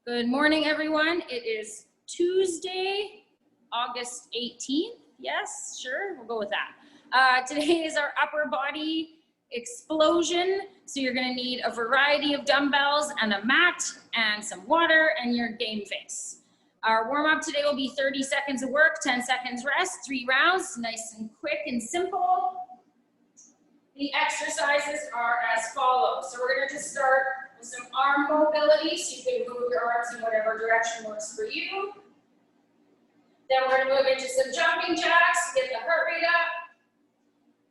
Good morning, everyone. It is Tuesday, August 18th. Yes, sure, we'll go with that. Today is our upper body explosion. So you're gonna need a variety of dumbbells and a mat and some water and your game face. Our warm-up today will be 30 seconds of work, 10 seconds rest, 3 rounds, nice and quick and simple. The exercises are as follows. So we're gonna just start with some arm mobility, so you can move your arms in whatever direction works for you. Then we're gonna move into some jumping jacks to get the heart rate up.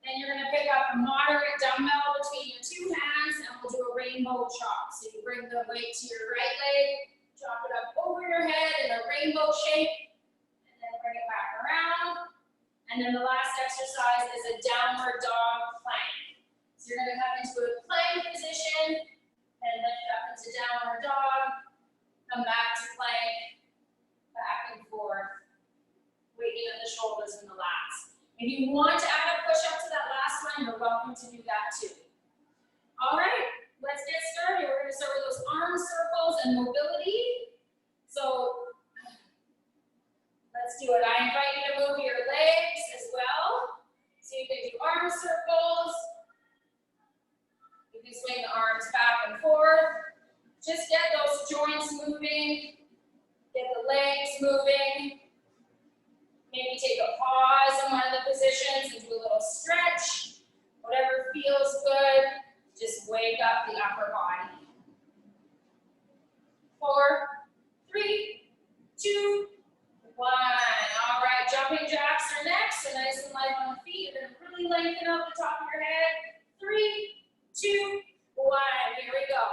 Then you're gonna pick up a moderate dumbbell between your 2 hands, and we'll do a rainbow chop. So you bring the weight to your right leg, drop it up over your head in a rainbow shape, and then bring it back around. And then the last exercise is a downward dog plank. So you're gonna come into a plank position, and lift up into downward dog, come back to plank, back and forth, weighting at the shoulders and the lats. If you want to add a push-up to that last one, you're welcome to do that too. All right, let's get started. We're gonna start with those arm circles and mobility. So let's do it. I invite you to move your legs as well. So you can do arm circles. You can swing the arms back and forth. Just get those joints moving. Get the legs moving. Maybe take a pause in one of the positions and do a little stretch. Whatever feels good. Just wake up the upper body. 4, 3, 2, 1. All right, jumping jacks are next. So nice and light on the feet. You're going to really lengthen up the top of your head. 3, 2, 1. Here we go.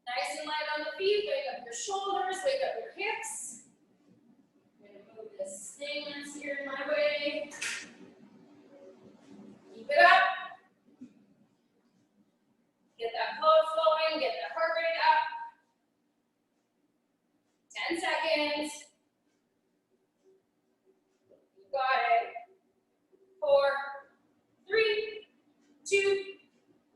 Nice and light on the feet. Wake up your shoulders. Wake up your hips. I'm going to move this thing that's here in my way. Keep it up. Get that blood flowing. Get the heart rate up. 10 seconds. You got it. 4, 3, 2,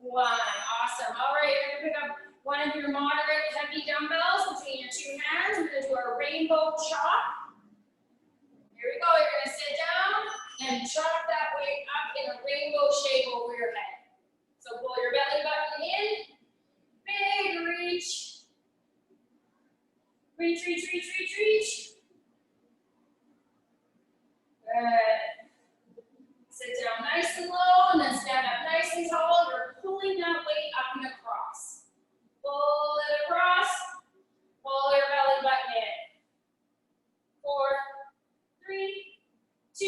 1. Awesome. All right, you're going to pick up one of your moderate heavy dumbbells between your 2 hands. We're going to do our rainbow chop. Here we go. You're going to sit down and chop that weight up in a rainbow shape over your head. So pull your belly button in. Big reach. Reach, reach, reach, reach, reach. Good. Sit down nice and low and then stand up nice and tall. You're pulling that weight up and across. Pull it across. Pull your belly button in. 4, 3, 2,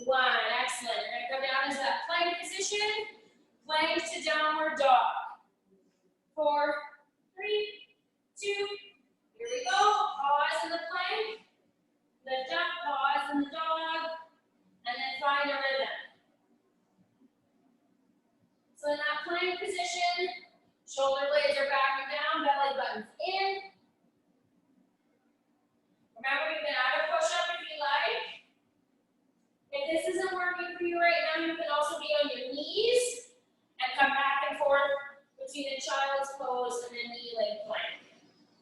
1. Excellent. You're going to come down into that plank position. Plank to downward dog. 4, 3, 2. Here we go. Pause in the plank. Lift up. Pause in the dog. And then find a rhythm. So in that plank position, shoulder blades are back and down, belly buttons in. Remember, you can add a push-up if you like. If this isn't working for you right now, you can also be on your knees and come back and forth between a child's pose and a knee-leg plank.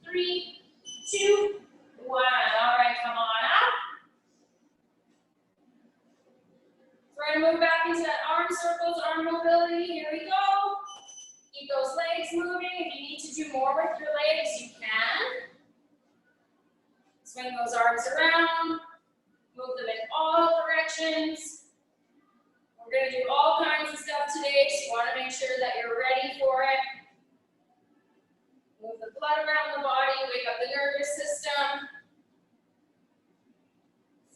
3, 2, 1. All right, come on up. We're going to move back into that arm circles, arm mobility. Here we go. Keep those legs moving. If you need to do more with your legs, you can. Swing those arms around. Move them in all directions. We're going to do all kinds of stuff today, so you want to make sure that you're ready for it. Move the blood around the body, wake up the nervous system.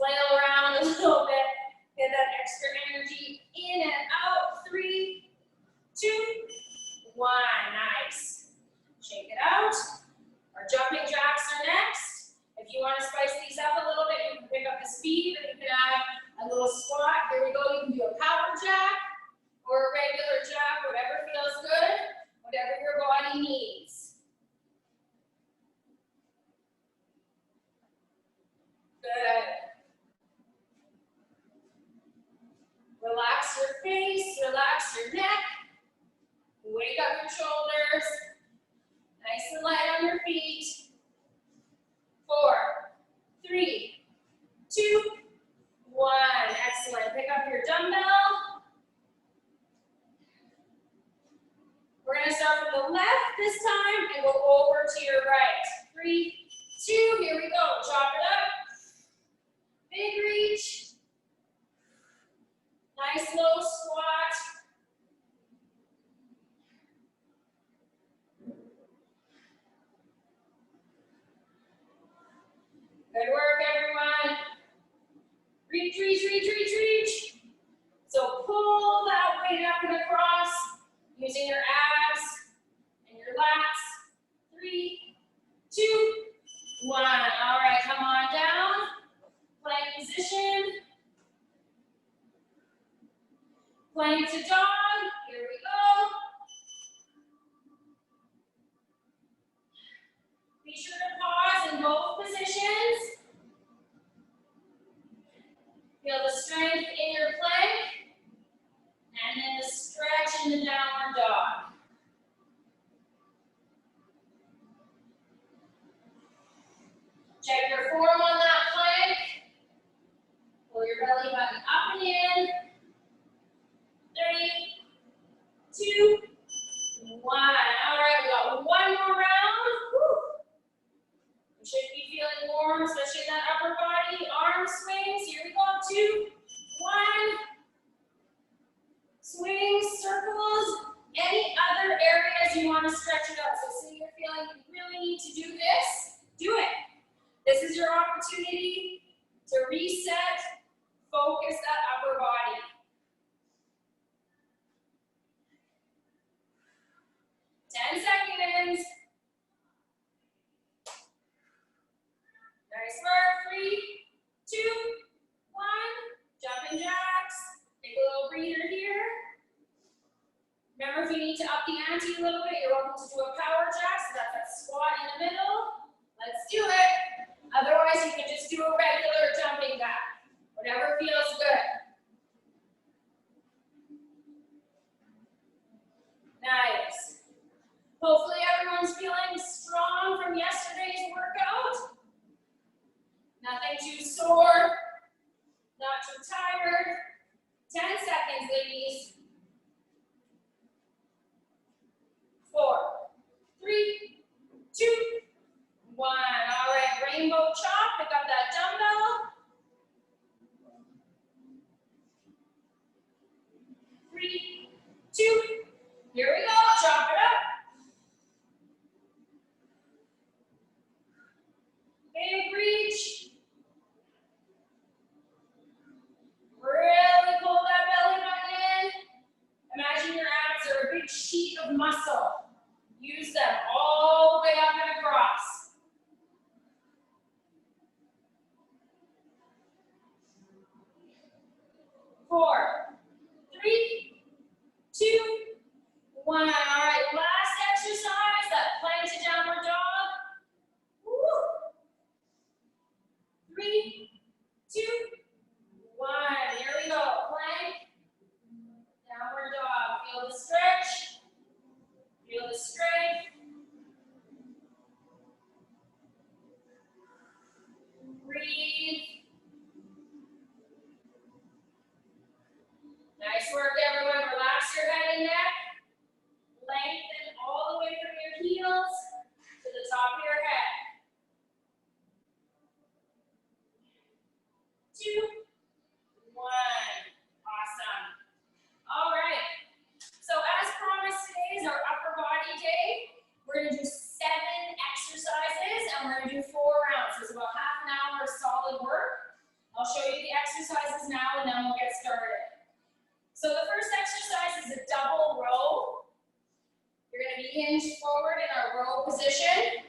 Flail around a little bit. Get that extra energy in and out. 3, 2, 1. Nice. Shake it out. Our jumping jacks are next. If you want to spice these up a little bit, you can pick up the speed and you can add a little squat. Here we go. You can do a power jack or a regular jack, whatever feels good, whatever your body needs. Good. Relax your face, relax your neck, wake up your shoulders. shoulders. Nice and light on your feet. 4, 3, 2, 1. Excellent. Pick up your dumbbell. We're going to start from the left this time and go over to your right. 3, 2. Here we go. Chop it up. Big reach. Nice low squat. Good work, everyone. Reach, reach, reach, reach, reach. So pull that weight up and across using your abs and your lats. 3, 2, 1. All right, come on down. Plank position. Plank to dog. Here we go. Be sure to pause in both positions. Feel the strength in your plank, and then the stretch in the downward dog. Check your form on that plank. Pull your belly button up and in. 3, 2, 1. All right, we got one more round. Woo. You should be feeling warm, especially in that upper body. Arm swings. Here we go. 2, 1. Swings, circles. Any other areas you want to stretch it out. So say you're feeling you really need to do this, do it. This is your opportunity to reset, focus that upper body. 10 seconds. Nice work. 3, 2, 1. Jumping jacks. Take a little breather here. Remember, if you need to up the ante a little bit, you're welcome to do a power jack. So that's that squat in the middle. Let's do it. Otherwise, you can just do a regular jumping jack. Whatever feels good. Nice. Hopefully everyone's feeling strong from yesterday's workout. Nothing too sore, not too tired. 10 seconds, ladies. 4, 3, 2, 1. All right, rainbow chop. Pick up that dumbbell. 3, 2. Here we go. Chop it up. Big reach. Really pull that belly button in. Imagine your abs are a big sheet of muscle. Use them all the way up and across. 4, 3, 2, 1. All right, last exercise, that plank to downward dog. Woo. 3, 2, 1. Here we go. Plank, downward dog. Feel the stretch. Feel the strength. Breathe. Nice work, everyone. Relax your head and neck. Lengthen all the way from your heels to the top of your head. 2, 1. Awesome. All right. So as promised, today is our upper body day. We're going to do 7 exercises and we're going to do 4 rounds. So it's about half an hour of solid work. I'll show you the exercises now and then we'll get started. So the first exercise is a double row. You're going to be hinged forward in our row position.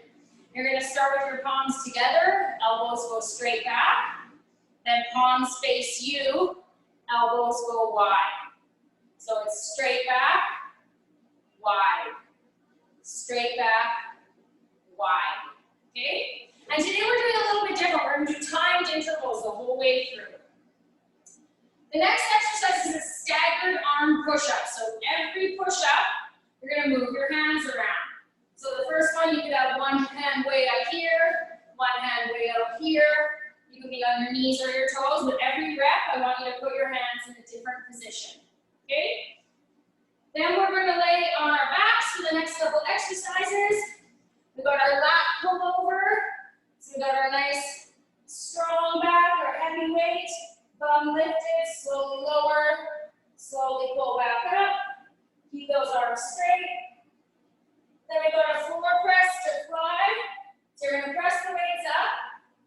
You're going to start with your palms together, elbows go straight back. Then palms face you, elbows go wide. So it's straight back, wide. Straight back, wide. Okay? And today we're doing a little bit different. We're going to do timed intervals the whole way through. The next exercise is a staggered arm push-up. So every push-up, you're going to move your hands around. hand way up here, one hand way up here. You can be on your knees or your toes, but every rep, I want you to put your hands in a different position, okay? Then we're going to lay on our backs for the next couple exercises. We've got our lat pull over. So we've got our nice strong back, our heavy weight, bum lifted, slowly lower, slowly pull back up. Keep those arms straight. Then we've got a floor press to fly. So you're going to press the weights up.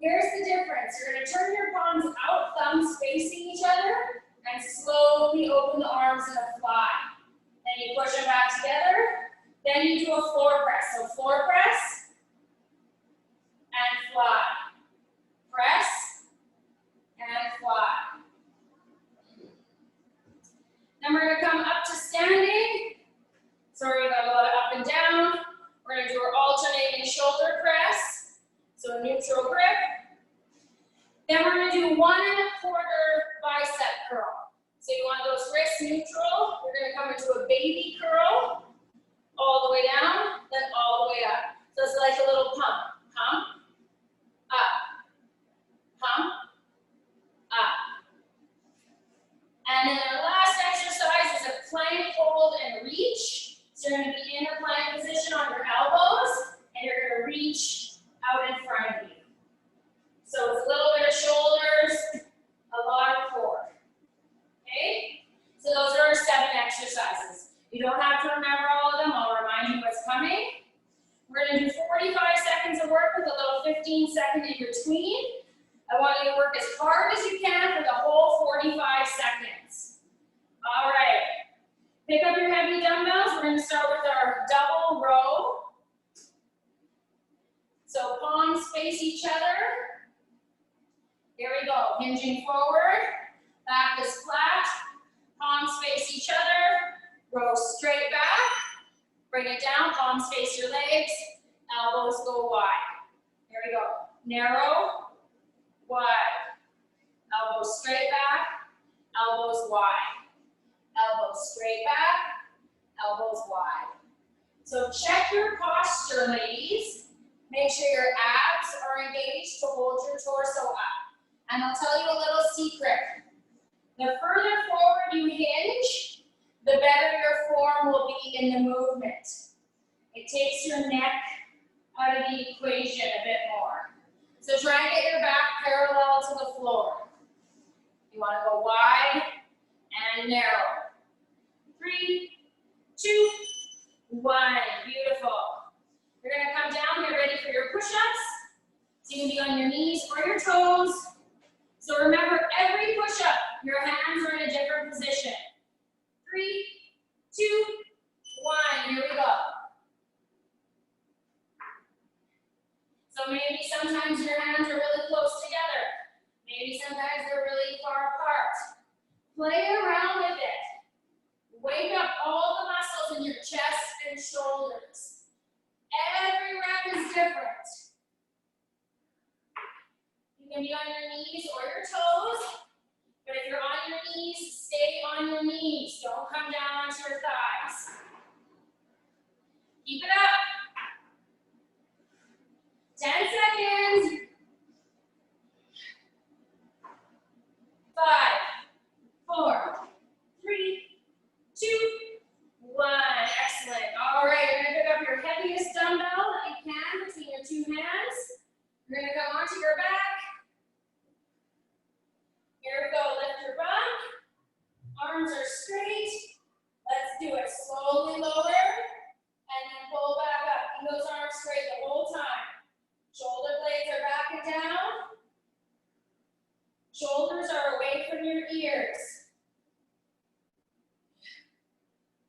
Here's the difference. You're going to turn your palms out, thumbs facing each other, and slowly open the arms in a fly. Then you push them back together. Then you do a floor press. So floor press and fly. Press and fly. Then we're going to come up to standing. So we're going to go up and down. We're going to do our alternating shoulder press. So a neutral grip. Then we're going to do 1 1/4 bicep curl. So you want those wrists neutral. We're going to come into a baby curl. All the way down, then all the way up. So it's like a little pump. Pump, up, pump, up. And then our last exercise is a plank hold and reach. So you're going to be in a plank position on your elbows, and you're going to reach out in front of you. So it's a little bit of shoulders, a lot of core. Okay? So those are our 7 exercises. You don't have to remember all of them. I'll remind you what's coming. We're going to do 45 seconds of work with a little 15-second in between. I want you to work as hard as you can for the whole 45 seconds. All right. Pick up your heavy dumbbells. We're going to start with our double row. So palms face each other. Here we go. Hinging forward. Back is flat. Palms face each other. Row straight back. Bring it down. Palms face your legs. Elbows go wide. Here we go. Narrow, wide. Elbows straight back. Elbows wide. Elbows straight back. Elbows wide. So check your posture, ladies. Make sure your abs are engaged to hold your torso up. And I'll tell you a little secret. The further forward you hinge, the better your form will be in the movement. It takes your neck out of the equation a bit more. So try and get your back parallel to the floor. You want to go wide and narrow. 3, 2, 1. Beautiful. You're going to come down, get ready for your push-ups. So you can be on your knees or your toes. So remember, every push-up, your hands are in a different position. 3, 2, 1. Here we go. So maybe sometimes your hands are really close together. Maybe sometimes they're really far apart. Play around with it. Wake up all the muscles in your chest and shoulders. Every rep is different. You can be on your knees or your toes, but if you're on your knees, stay on your knees. Don't come down onto your thighs. Keep it up. 10 seconds. 5, 4, 3, 2, 1. Excellent. All right, you're going to pick up your heaviest dumbbell that you can between your 2 hands. You're going to come onto your back. Here we go. Lift your bum. Arms are straight. Let's do it. Slowly lower and then pull back up. Keep those arms straight the whole time. Shoulder blades are back and down. Shoulders are away from your ears.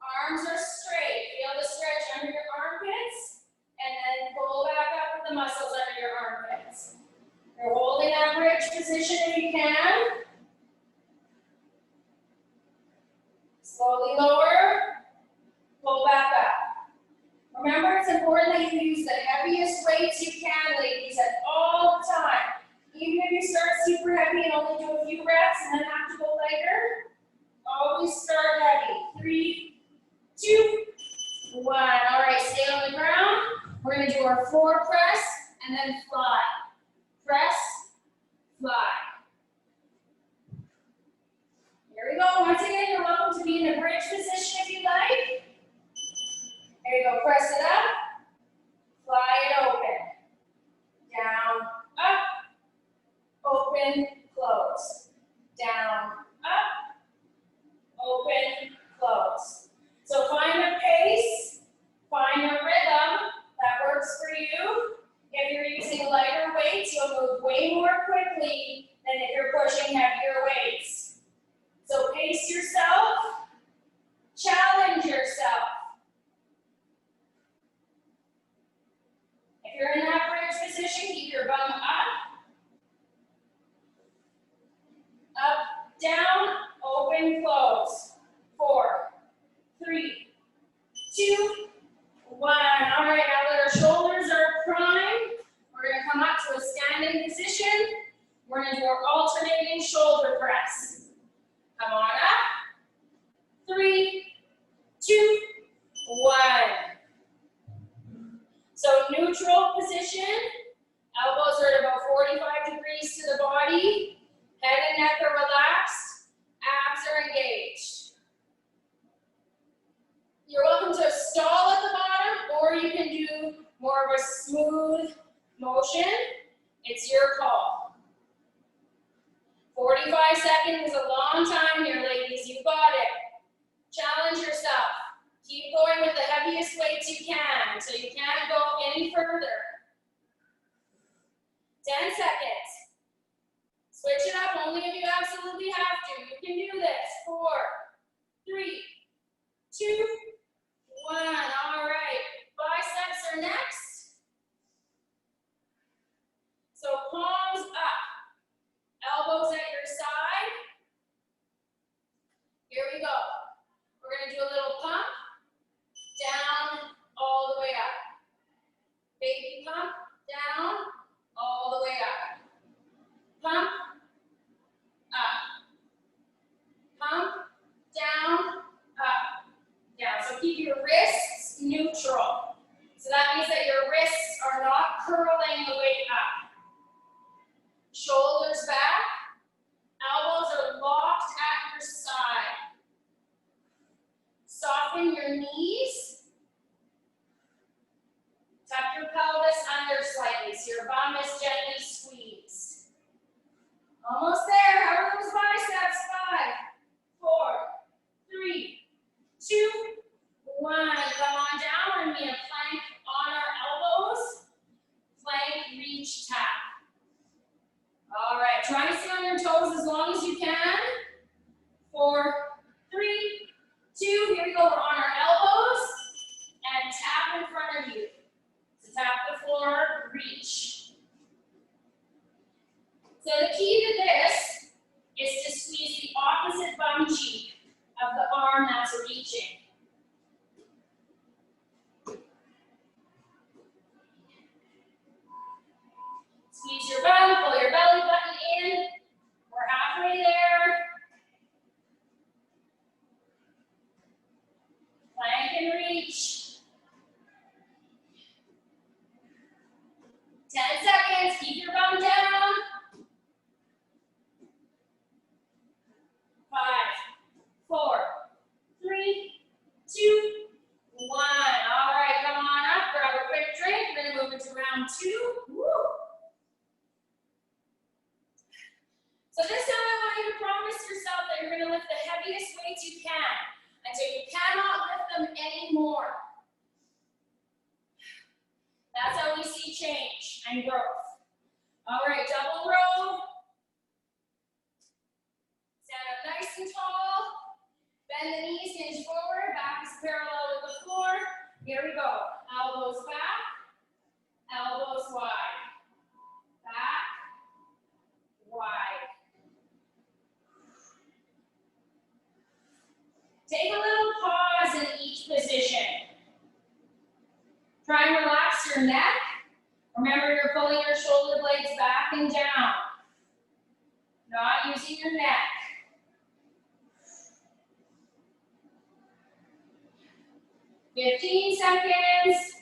Arms are straight. Feel the stretch under your armpits. And then pull back up with the muscles under your armpits. You're holding that bridge position if you can. Slowly lower. Pull back up. Remember, it's important that you use the heaviest We're gonna do our floor press and then fly. Press, fly. Here we go. Once again, you're welcome to be in a bridge position if you like. There you go. Press it up. Fly it open. Down, up. Open, close. Down, up. Open, close. So find a pace. Find a rhythm that works for you. If you're using lighter weights, you'll move way more quickly than if you're pushing heavier weights. So pace yourself, challenge yourself. If you're in that bridge position, keep your bum up, down, open, close. 4, 3, 2, 1. All right, now that our shoulders are primed, we're gonna come up to a standing position. We're gonna do our alternating shoulder press. Come on up. 3, 2, 1. So neutral position. Elbows are at about 45 degrees to the body. Head and neck are relaxed. Abs are engaged. You're welcome to stall at the bottom, or you can do more of a smooth motion. It's your call. 45 seconds is a long time here, ladies. You got it. Challenge yourself. Keep going with the heaviest weights you can, so you can't go any further. 10 seconds. Switch it up only if you absolutely have to. You can do this. 4, 3, 2, 1. All right. Biceps are next. So palms up. Elbows at your side. Here we go. We're going to do a little pump. Down, all the way up. Baby pump. Down, all the way up. Pump. Up. Pump. Down. Up. Down. So keep your wrists neutral. So that means that your wrists are not curling the way up. Shoulders back. Elbows are locked at your side. Soften your knees. Tuck your pelvis under slightly so your bum is gently squeezed. Almost there. How are those biceps? 5, 4, 3, 2, 1. Come on down. We're going to be a plank on our elbows. Plank, reach, tap. All right. Try to stay on your toes as long as you can. 4, 3, 2. Here we go. We're on our elbows. And tap in front of you. So tap the floor, reach. So the key to this is to squeeze the opposite bum cheek of the arm that's reaching. Squeeze your bum, pull your belly button in. We're halfway there. Plank and reach. 10 seconds, keep your bum down. 5, 4, 3, 2, 1. All right, come on up, grab a quick drink. We're gonna move into round 2. Woo. So this time I want you to promise yourself that you're gonna lift the heaviest weights you can until you cannot lift them anymore. That's how we see change and growth. All right, double row. Stand up nice and tall. Bend the knees, hinge forward. Back is parallel with the floor. Here we go. Elbows back. Elbows wide. Back. Wide. Take a little pause in each position. Try and relax your neck. Remember, you're pulling your shoulder blades back and down. Not using your neck. "15 seconds.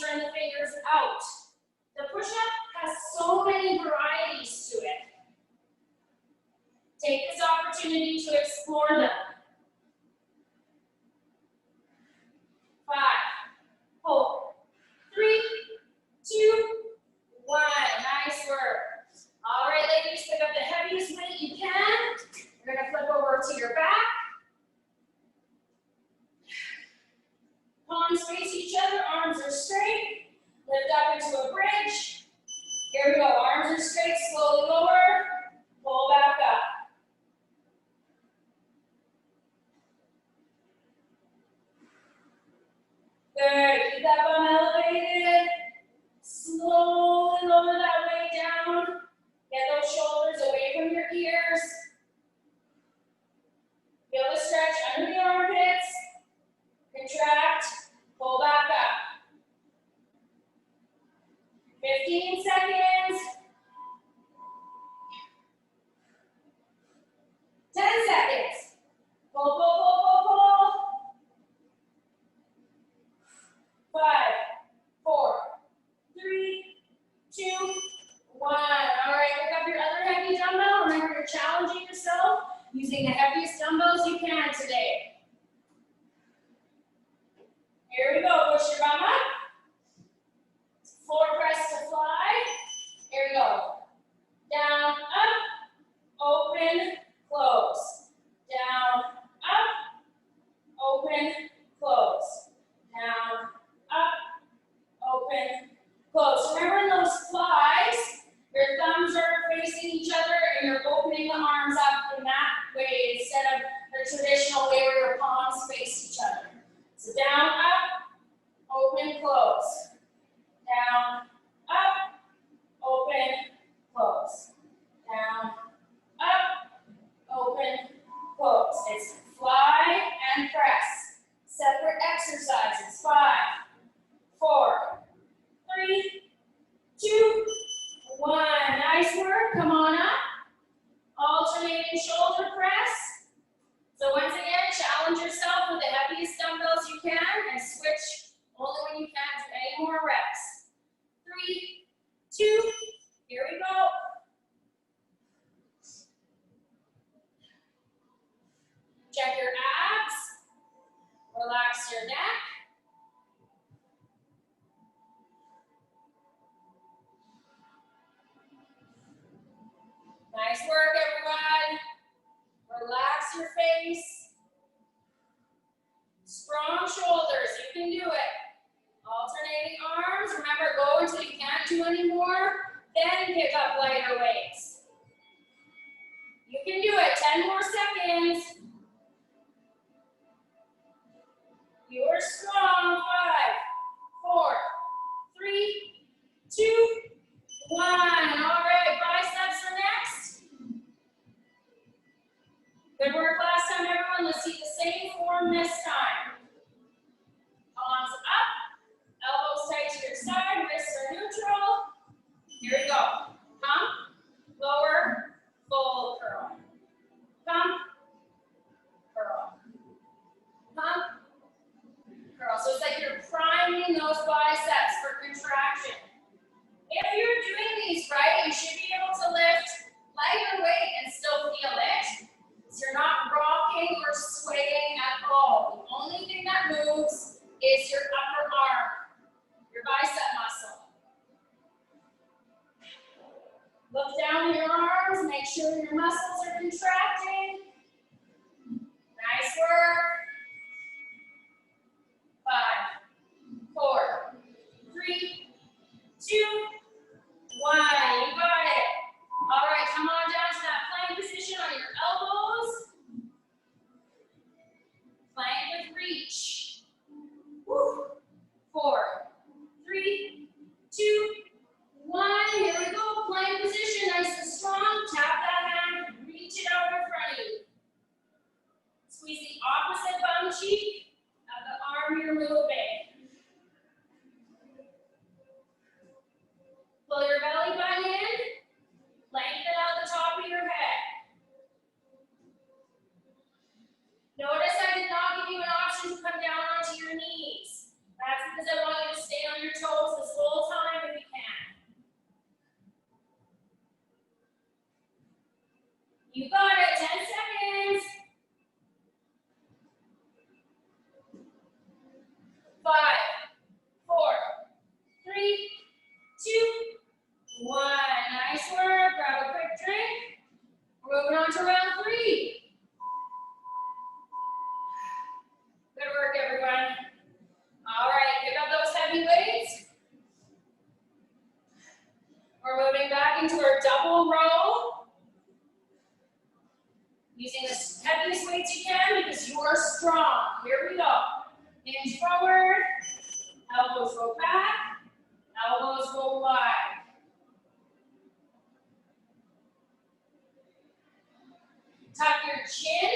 turn the fingers out. The push-up has so many varieties to it. Take this opportunity to explore them. 5, 4, 3, 2, 1. Nice work. All right, ladies, pick up the heaviest weight you can. You're going to flip over to your back. Palms face each other, arms are straight. Lift up into a bridge. Here we go, arms are straight, slowly lower. Pull back up. Good, keep that bum elevated. Slowly lower that weight down. Get those shoulders away from your ears. Feel the stretch under the armpits. Contract, pull back up. 15 seconds. 10 seconds. Pull, pull, pull, pull, pull. 5, 4, 3, 2, 1. All right, pick up your other heavy dumbbell. Remember, you're challenging yourself using the heaviest dumbbells you can today. Here we go, push your bum up. Floor press to fly. Here we go. Down, up, open, close. Down, up, open, close. Down, up, open, close. Remember in those flies, your thumbs are facing each other and you're opening the arms up in that way instead of the traditional way where your palms face each other. So down, up, open, close. Down, up, open, close. Down, up, open, close. It's fly and press. Separate exercises. 5, 4, 3, 2, 1. Nice work. Come on up. Alternating shoulder press. So once again, challenge yourself with the heaviest dumbbells you can and switch only when you can't do any more reps. 3, 2, here we go. Check your abs. Relax your neck. Nice work, everyone. Relax your face. Strong shoulders, you can do it. Alternating arms, remember, go until you can't do anymore, then pick up lighter weights. You can do it, 10 more seconds. You are strong, 5, 4, 3, 2, 1. All right, biceps are next. Good work last time, everyone. Let's see the same form this time. Palms up, elbows tight to your side, wrists are neutral. Here we go. Pump, lower, full curl. Pump, curl. Pump, curl. So it's like you're priming those biceps for contraction. If you're doing these right, you should be able to lift lighter weight and still feel it. So you're not rocking or swaying at all. The only thing that moves is your upper arm, your bicep muscle. Look down at your arms, make sure your muscles are contracting. Nice work. 5, 4, 3, 2, 1. You got it. All right, come on down to that plank position on your elbows. Plank with reach. Woo. 4, 3, 2, 1. Here we go. Plank position, nice and strong. Tap that hand, reach it out in front of you. You got it, 10 seconds. 5, 4, 3, 2, 1. Nice work. Grab a quick drink. We're moving on to round 3. Good work, everyone. All right, pick up those heavy weights. We're moving back into our double row. Using the heaviest weights you can because you are strong. Here we go. Hinge forward. Elbows go back. Elbows go wide. Tuck your chin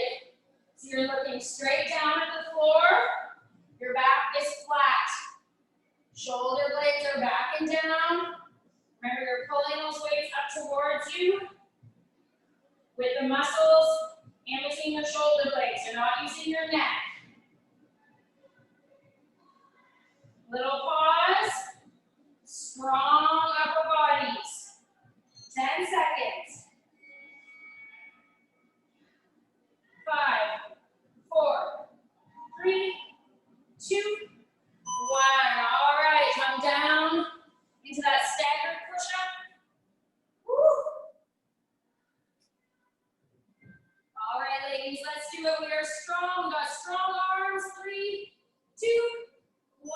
so you're looking straight down at the floor. Your back is flat. Shoulder blades are back and down. Remember, you're pulling those weights up towards you with the muscles in between the shoulder blades. You're not using your neck. Little pause. Strong upper bodies. 10 seconds. 5, 4, 3, 2, 1. All right, come down into that staggered push-up. Woo. All right, ladies, let's do it. We are strong. We got strong arms. 3, 2, 1.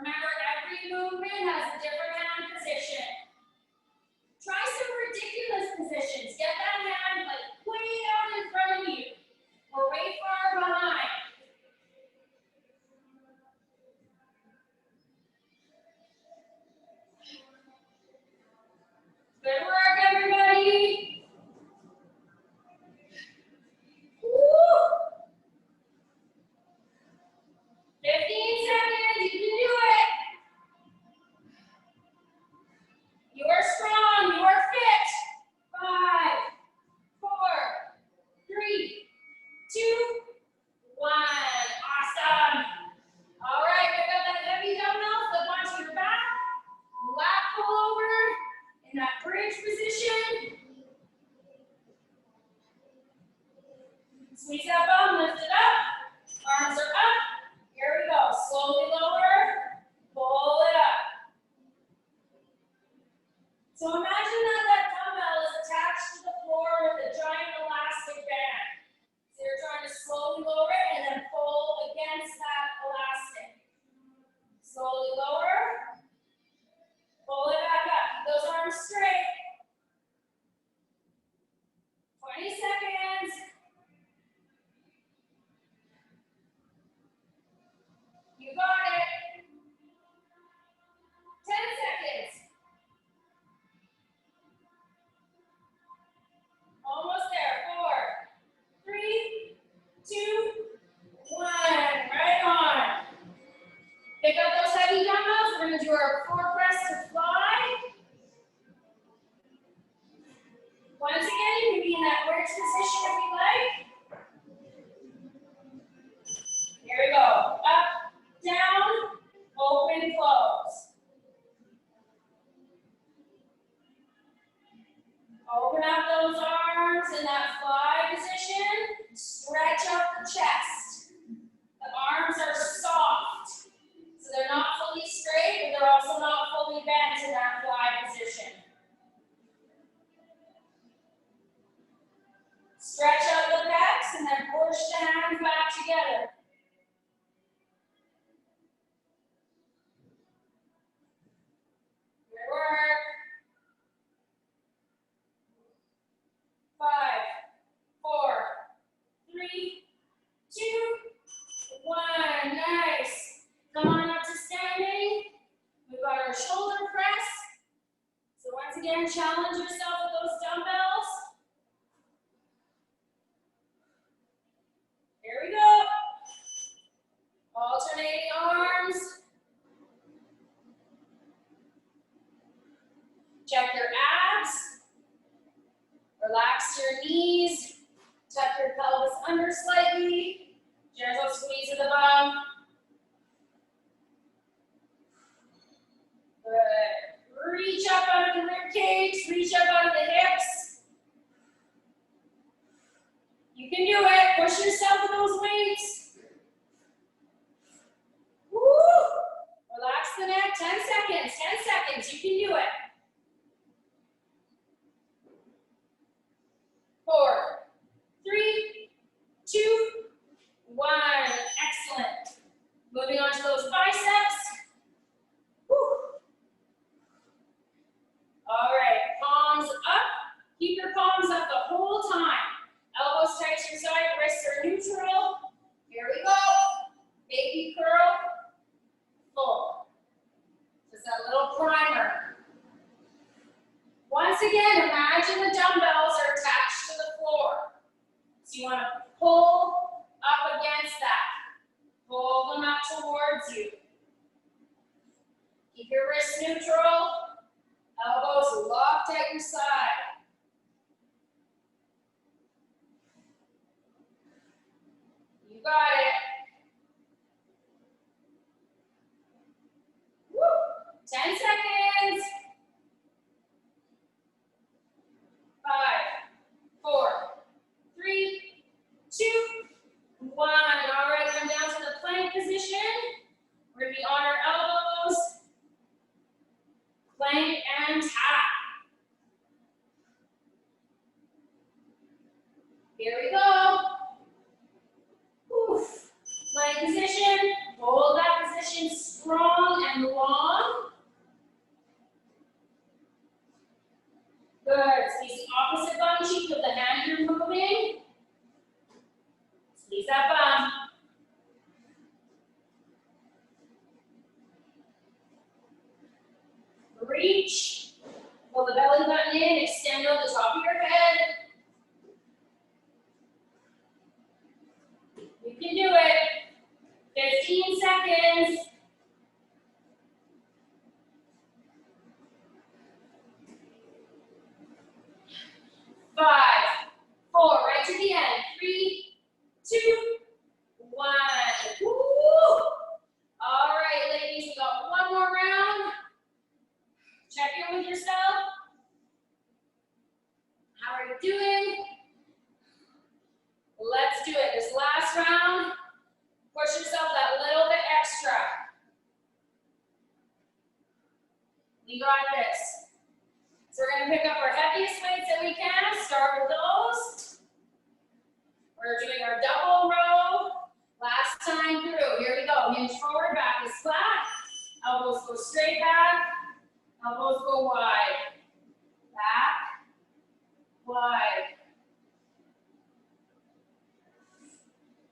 Remember, every movement has a different hand position. Try some ridiculous positions. Get that hand like way out in front of you or way far behind. Good work, everybody. Woo. 15 seconds. You can do it. You are strong. You are fit. 5, 4, 3, 2, 1. Awesome. All right, pick up that heavy dumbbell, flip onto your back. Lat pull over in that bridge position. Squeeze that bum, lift it up. Arms are up. Here we go. Slowly lower. Pull it up. So imagine that dumbbell is attached to the floor with a giant elastic band. So you're trying to slowly lower it and then pull against that elastic. Slowly lower. Pull it back up. Keep those arms straight. 20 seconds. You got it. 10 seconds. Almost there. 4, 3, 2, 1. Right on. Pick up those heavy dumbbells. We're going to do our 4 press to fly. Once again, you can be in that bridge position if you like. Here we go. Up, down, open, close. Open up those arms in that fly position. Stretch out the chest. The arms are soft. So they're not fully straight, but they're also not fully bent in that fly position. Stretch out the pecs and then push the hands back together. Good work. 5, 4, 3, 2, 1. Nice. Come on up to standing. We've got our shoulder press. So once again, challenge yourself with those dumbbells. Here we go. Alternating arms. Check your abs. Relax your knees. Tuck your pelvis under slightly. Gentle squeeze of the bum. Good. Reach up out of the rib cage. Reach 10 seconds, 10 seconds. You can do it. 4, 3, 2, 1. Excellent. Moving on to those biceps. Woo. All right, palms up. Keep your palms up the whole time. Elbows tight to your side, wrists are neutral. Here we go. Baby curl. Full. Just a little primer. Once again, imagine the dumbbells are attached to the floor. So you want to pull up against that. Pull them up towards you. Keep your wrists neutral. Elbows locked at your side. You got it. Woo. 10 seconds. 5, 4, 3, 2, 1. All right, come down to the plank position. We're going to be on our elbows. Plank and tap. Here we go. Oof. Plank position. Hold that position strong and long. Good. Squeeze the opposite bum cheek with the hand you're moving. Squeeze that bum. Reach. Pull the belly button in. Extend on the top of your head. You can do it. 15 seconds. 5, 4, right to the end. 3, 2, 1. Woo! All right, ladies, we got one more round. Check in with yourself. How are you doing? Let's do it. This last round, push yourself that little bit extra. We got this. So we're going to pick up our heaviest weights that we can. Start with those. We're doing our double row. Last time through. Here we go. Hinge forward, back is flat. Elbows go straight back. Elbows go wide. Back, wide.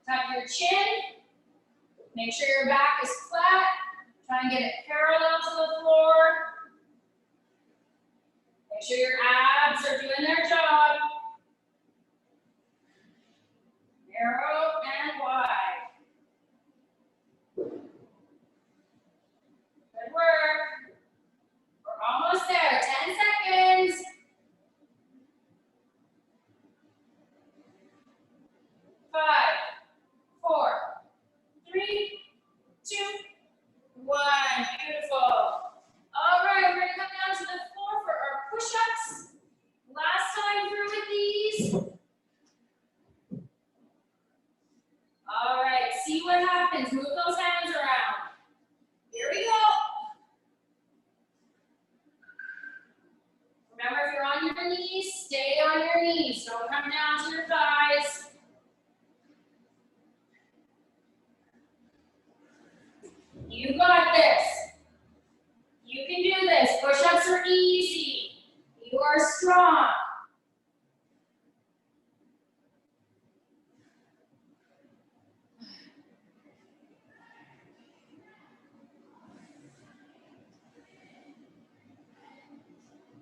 Tuck your chin. Make sure your back is flat. Try and get it parallel to the floor. Make sure your abs are doing their job. Narrow and wide. Good work. We're almost there. 10 seconds. 5, 4, 3, 2, 1. Beautiful. All right, we're going to come down to the floor for our push-ups. Last time through with these. All right, see what happens. Move those hands around. Here we go. Remember, if you're on your knees, stay on your knees. Don't come down to your thighs. You got this. You can do this. Push-ups are easy. You are strong.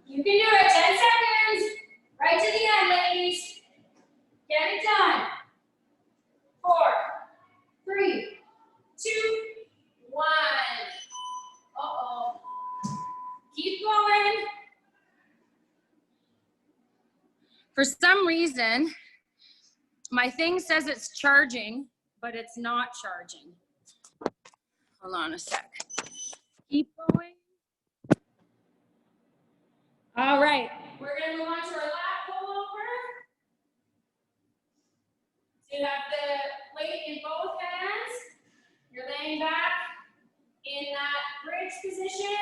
You can do it. 10 seconds. Right to the end, ladies. Get it done. 4, 3, 2, 1. Uh-oh. Keep going. For some reason, my thing says it's charging, but it's not charging. Hold on a sec. Keep going. All right, we're going to move on to our lat pull over. So you have the weight in both hands. You're laying back in that bridge position.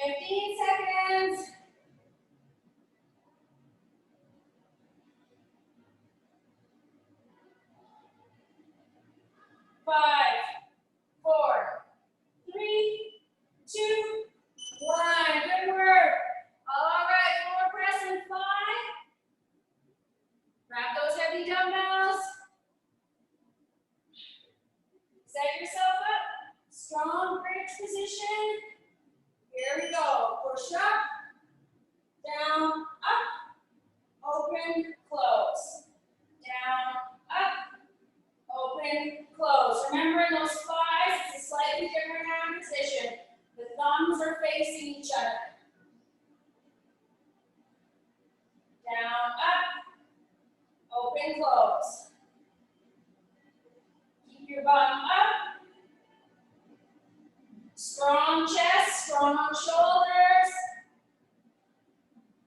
15 seconds. 5, 4, 3, 2, 1. Good work. All right, floor press and fly. Grab those heavy dumbbells. Set yourself up. Strong bridge position. Here we go. Push up, down, up, open, close. Down, up, open, close. Remember in those flies, it's a slightly different hand position. The thumbs are facing each other. Down, up, open, close. Keep your bottom up. Strong chest, strong shoulders.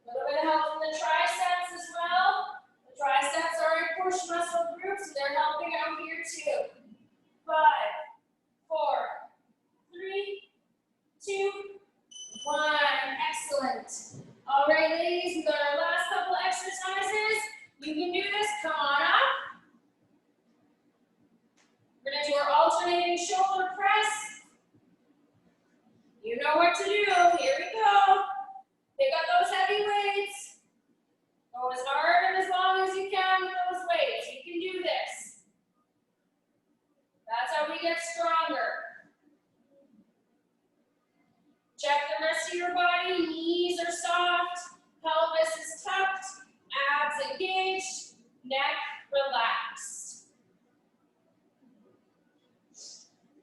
A little bit of help from the triceps as well. The triceps are a push muscle group, so they're helping out here too. 5, 4, 3, 2, 1. Excellent. All right, ladies, we've got our last couple exercises. You can do this. Come on up. We're going to do our alternating shoulder press. You know what to do. Here we go. Pick up those heavy weights. Go as hard and as long as you can with those weights. You can do this. That's how we get stronger. Check the rest of your body. Knees are soft. Pelvis is tucked. Abs engaged. Neck relaxed.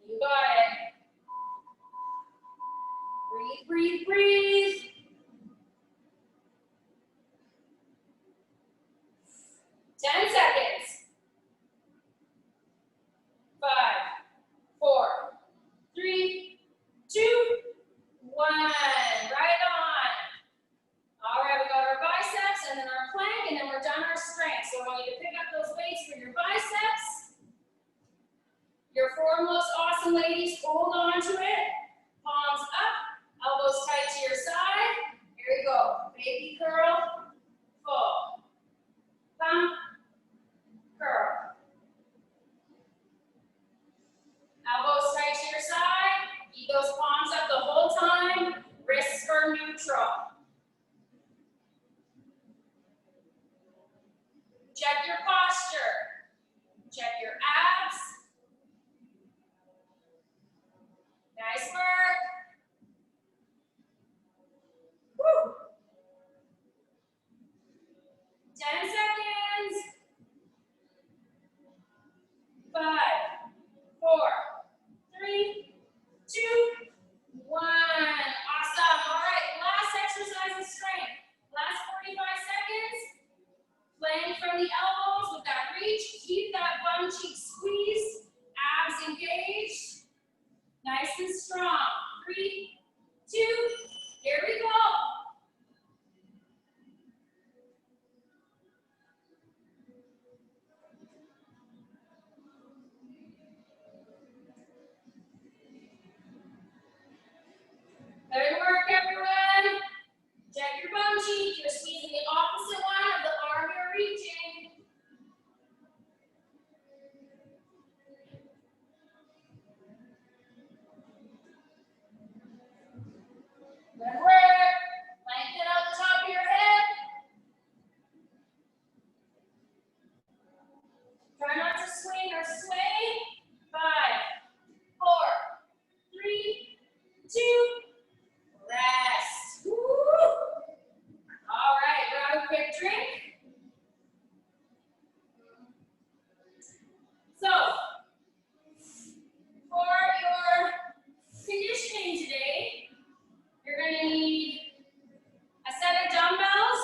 You got it. Breathe, breathe, breathe. 10 seconds. 5, 4, 3, 2, 1. Right on. All right, we got our biceps and then our plank, and then we're done our strength. So I want you to pick up those weights for your biceps. Your form looks awesome, ladies. Hold on to it. Palms up, elbows tight to your side. Here we go. Baby curl, full. Pump, curl. Elbows tight to your side. Keep those palms up the whole time. Wrists are neutral. Check your posture. Check your abs. Nice work. Woo. 10 seconds. 5, 4, 3, 2, 1. Awesome. All right, last exercise of strength. Last 45 seconds. Plank from the elbows with that reach. Keep that bum cheek squeeze. Abs engaged. Nice and strong. 3, 2, here we go. Good work, everyone. Check your bum cheek. You're squeezing the opposite one of the arm you're reaching. Good work. Lengthen out the top of your head. Try not to swing or sway. 5, 4, 3, 2, rest. Woo. All right, grab a quick drink. So, for your conditioning today, you're going to need a set of dumbbells.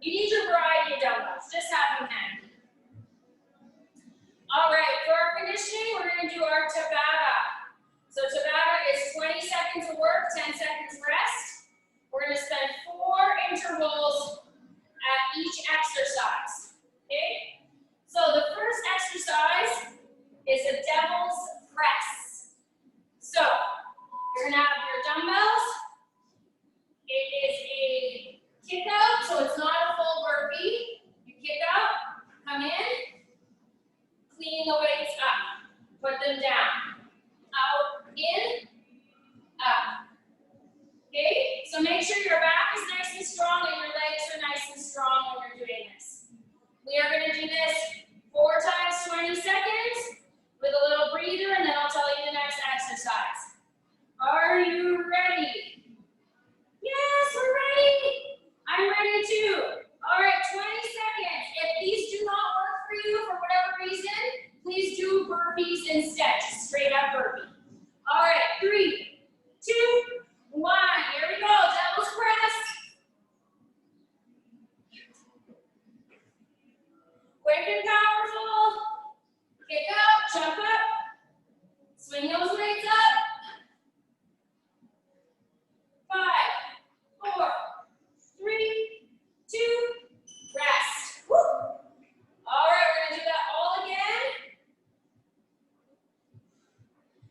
You need your variety of dumbbells. Just have them handy. All right, for our conditioning, we're going to do our Tabata. So Tabata is 20 seconds of work, 10 seconds rest. We're going to spend 4 intervals at each exercise. Okay? So the first exercise is a devil's press. So you're going to have your dumbbells So make sure your back is nice and strong and your legs are nice and strong when you're doing this. We are going to do this 4 times 20 seconds with a little breather, and then I'll tell you the next exercise. Are you ready? Yes, we're ready. I'm ready too. All right, 20 seconds. If these do not work for you for whatever reason, please do burpees instead. Just straight up burpee. All right, 3, 2, 1. Here we go. Devil's press. Quick and powerful. Kick out, jump up. Swing those legs up. 5, 4, 3, 2, rest. Woo. All right, we're going to do that all again.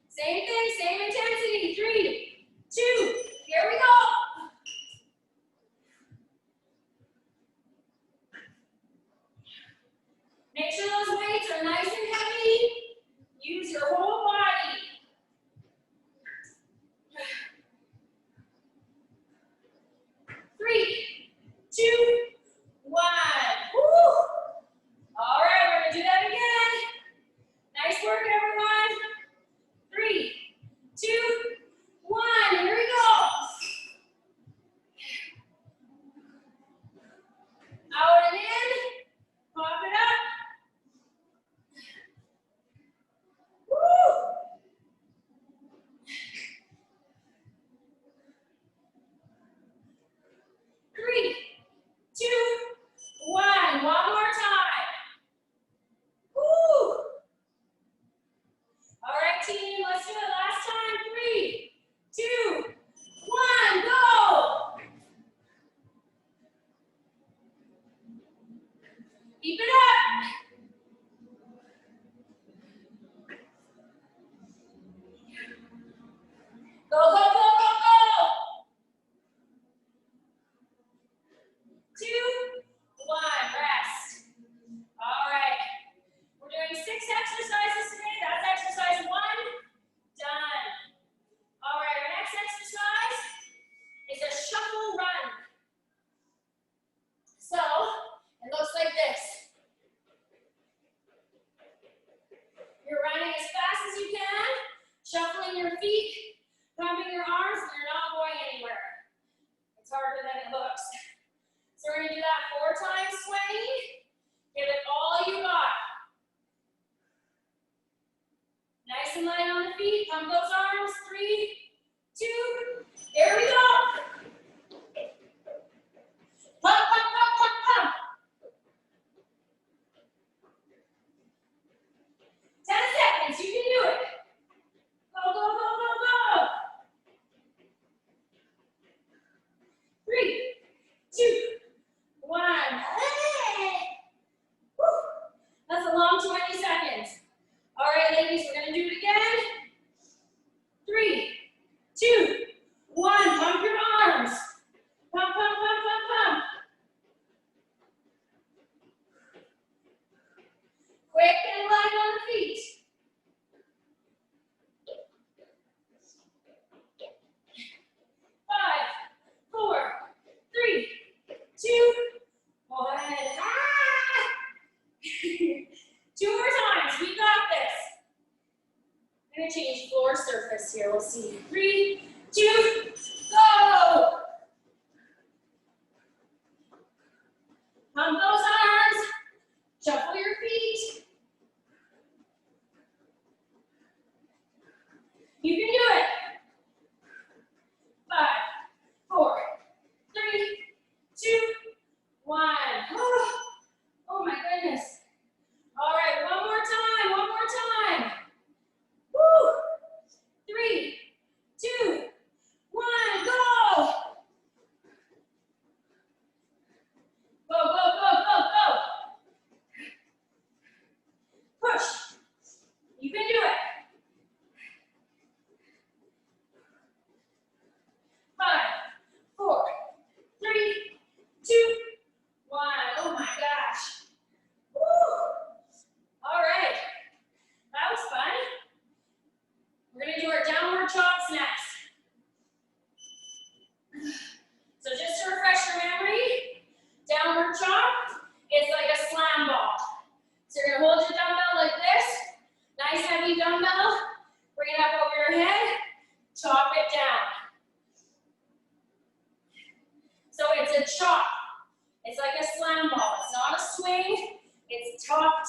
Same thing, same intensity. 3, 2, here we go. Make sure those weights are nice and heavy. Use your whole body. 3, 2, 1. Woo. All right, we're going to do that again. Nice work, everyone. 3, 2, 1. Here we go. Out and in. Pop it up. Woo. 3, 2, 1. One more time. Woo. All right, team, let's do it last time. 3, 2, 1, go. Keep it up. Go, go, go, go, go. 2, 1, rest. All right. We're doing 6 exercises today. That's exercise 1, done. All right, our next exercise is a shuffle run. So, it looks like this. You're running as fast as you can, shuffling your feet, pumping your arms, and you're not going anywhere. It's harder than it looks. So we're going to do that 4 times 20. Give it all you got. Nice and light on the feet. Pump those arms. 3, 2,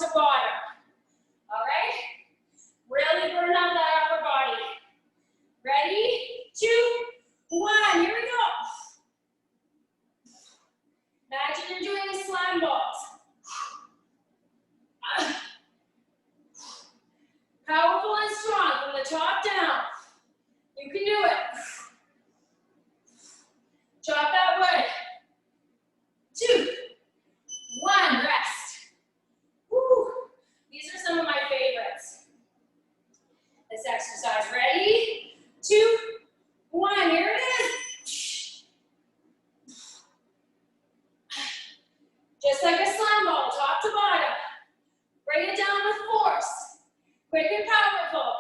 to bottom. All right? Really burn out that upper body. Ready? 2, 1. Here we go. Imagine you're doing slam balls. Powerful and strong from the top down. You can do it. Chop that wood. 2, 1. Rest. Woo. These are some of my favorites. This exercise. Ready? 2, 1. Here it is. Just like a slam ball, top to bottom. Bring it down with force. Quick and powerful.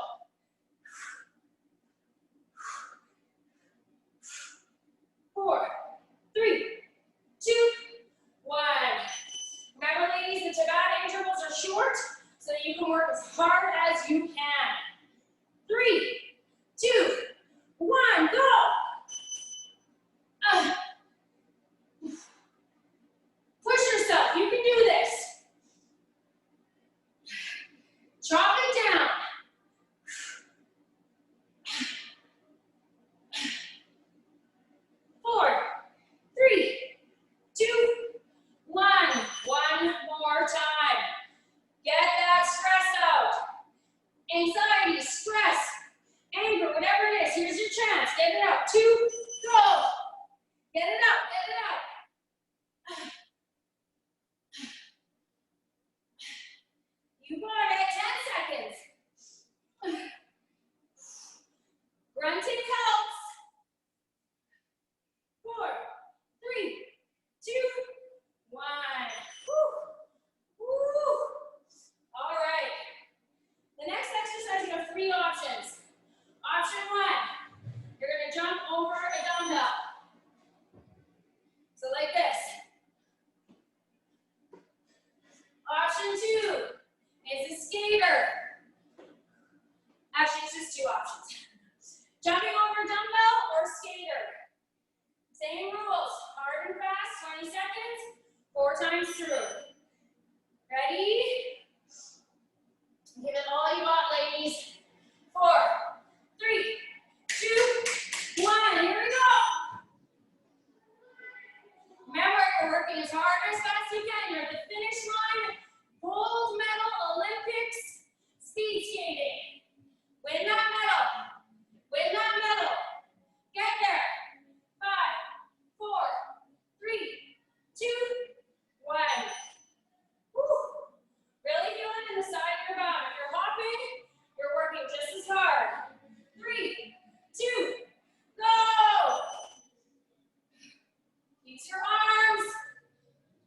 4, 3, 2, 1. Remember, ladies, the Tabata intervals are short, so that you can work as hard as you can. 3, 2, 1, go. Push yourself. You can do this. Chop it down. 4, 3, 2, 1. One more time. Get that stress out. Anxiety, stress, anger, whatever it is. Here's your chance. Get it out. 2, go. Get it out. Get it out. You got it. 10 seconds. Grunting helps. 4, 3, 2, 1. Woo. Woo. All right. The next exercise, you have 3 options. Option 1, you're going to jump over a dumbbell. So like this. Option 2 is a skater. Actually, it's just 2 options. Jumping over a dumbbell or skater. Same rules. Hard and fast, 20 seconds, 4 times through. Ready? Give it all you got, ladies. 4, 3, 2, 1. Here we go. Remember, you're working as hard and as fast as you can. You're at the finish line. Gold medal Olympics speed skating. Win that medal. Win that medal. Get there. 5, 4, 3, 2, 1. Woo. Really feel it in the side of your bum. If you're hopping, you're working just as hard. 3, 2, go. Use your arms.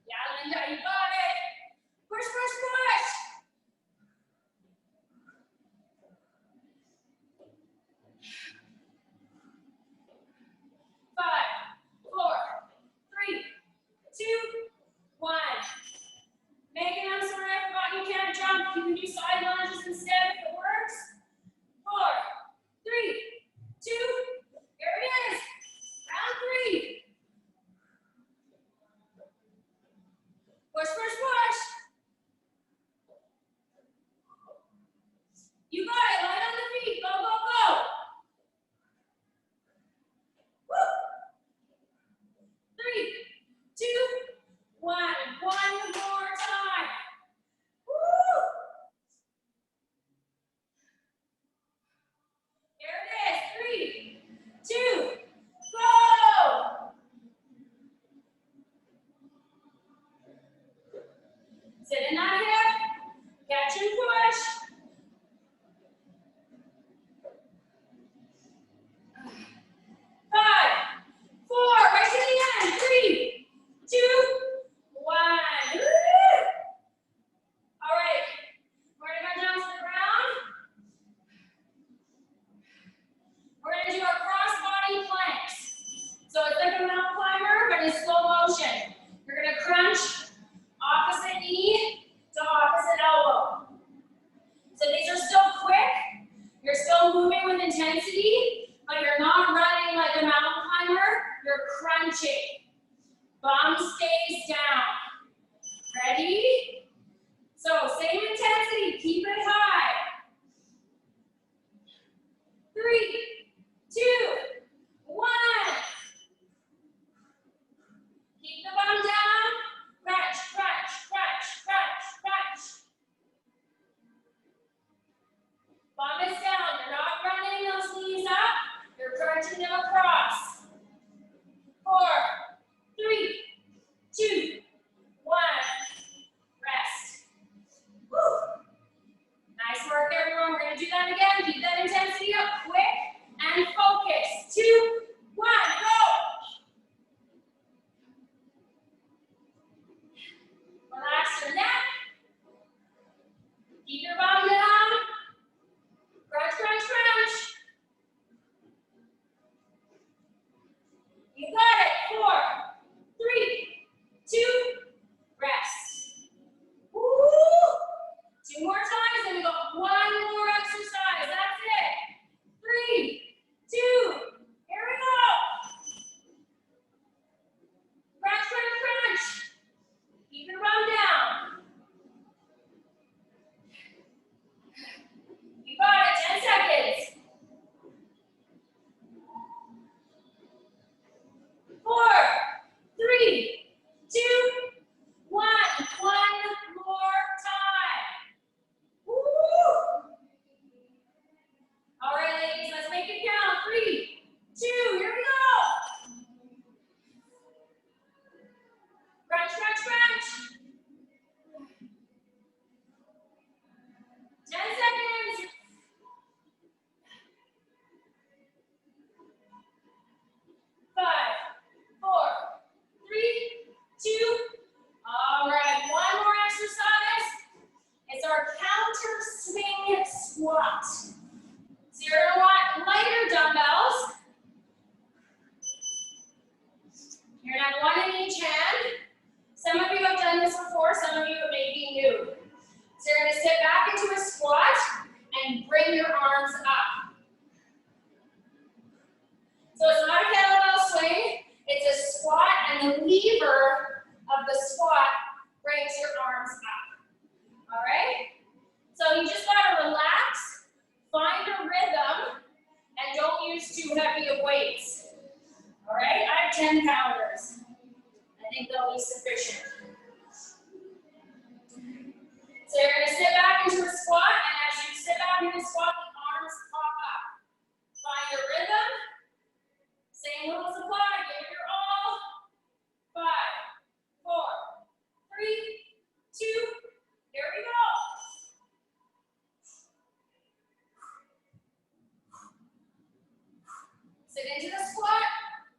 Yeah, Linda, you got it. Push, push, push. 5, 4, 3, 2, 1. Megan, I'm sorry I forgot you can't jump. You can do side lunges instead if it works. 4, 3, 2, here it is. Round 3. 3, 2, 1. One more time. Woo! All right, ladies, let's make it count. 3, 2, here we go. Crunch, crunch, crunch. 10 seconds. 5, 4, 3, 2. All right, one more exercise. It's our counter swing squat. So you're gonna want lighter dumbbells. You're gonna have one in each hand. Some of you have done this before, some of you may be new. So you're gonna sit back into a squat and bring your arms up. So it's not a kettlebell swing, it's a squat, and the lever of the squat brings your arms up. All right? So you just gotta relax, find a rhythm, and don't use too heavy of weights. All right? I have 10 pounders. I think they'll be sufficient. So you're gonna sit back into a squat, and as you sit back into a squat, the arms pop up. Find a rhythm. Same little supply, give it your all. 5, 4, 3, 2, here we go. Sit into the squat,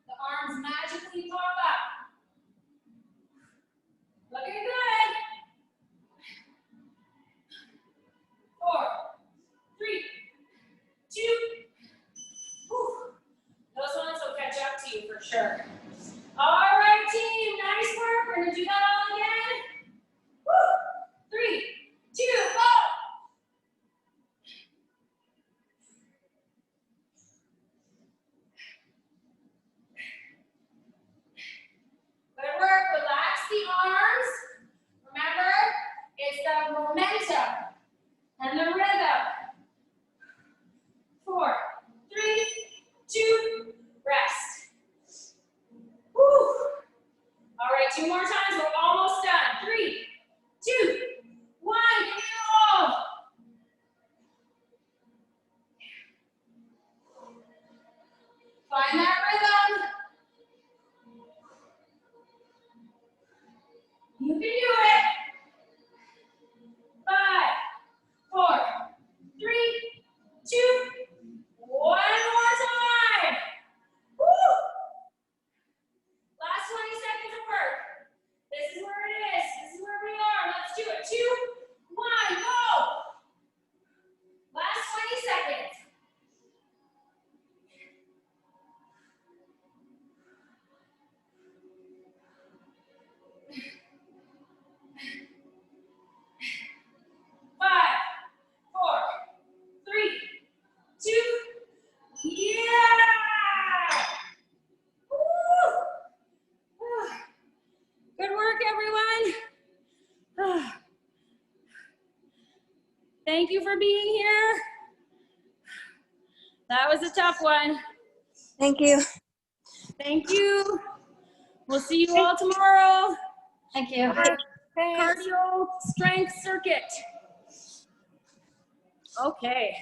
the arms magically pop up. Looking good. 4, 3, 2. Whew. Those ones will catch up to you for sure. All right, team, nice work. We're gonna do that all again. Woo. 3, 2, go. Good work, relax the arms. Remember, it's the momentum and the rhythm. 4, 3, 2, rest. Woo. All right, 2 more times, we're almost done. 3, 2, 1, give it all. Find that rhythm. You can do it. 5, 4, 3, 2, 1 more time. Woo! Last 20 seconds of work. This is where it is. This is where we are. Let's do it. 2, 1, go. Last 20 seconds. 5, 4, 3, 2, yeah! Woo! Good work, everyone. Thank you for being here. That was a tough one. Thank you. Thank you. We'll see you all tomorrow. Thank you. Cardio strength circuit. Okay.